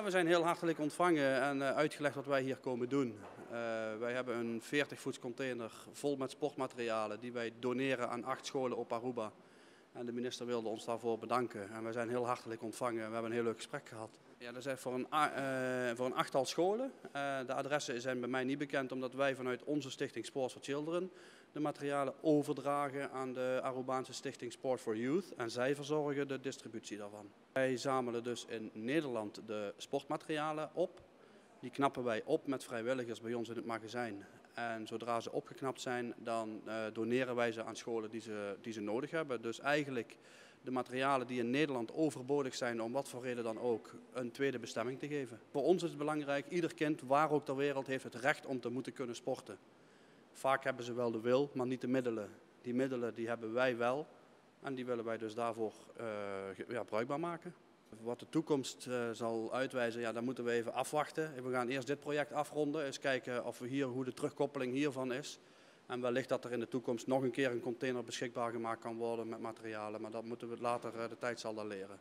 We zijn heel hartelijk ontvangen en uitgelegd wat wij hier komen doen. Wij hebben een 40-voets container vol met sportmaterialen die wij doneren aan 8 scholen op Aruba. En de minister wilde ons daarvoor bedanken en wij zijn heel hartelijk ontvangen. We hebben een heel leuk gesprek gehad. Ja, dat is voor een 8-tal scholen. De adressen zijn bij mij niet bekend omdat wij vanuit onze stichting Sports for Children de materialen overdragen aan de Arubaanse stichting Sport for Youth en zij verzorgen de distributie daarvan. Wij zamelen dus in Nederland de sportmaterialen op. Die knappen wij op met vrijwilligers bij ons in het magazijn. En zodra ze opgeknapt zijn, dan doneren wij ze aan scholen die ze nodig hebben. Dus eigenlijk de materialen die in Nederland overbodig zijn, om wat voor reden dan ook, een tweede bestemming te geven. Voor ons is het belangrijk, ieder kind, waar ook ter wereld, heeft het recht om te moeten kunnen sporten. Vaak hebben ze wel de wil, maar niet de middelen. Die middelen die hebben wij wel en die willen wij dus daarvoor bruikbaar maken. Wat de toekomst zal uitwijzen, ja, dan moeten we even afwachten. We gaan eerst dit project afronden, eens kijken of hoe de terugkoppeling hiervan is. En wellicht dat er in de toekomst nog een keer een container beschikbaar gemaakt kan worden met materialen, maar dat moeten we later, de tijd zal dat leren.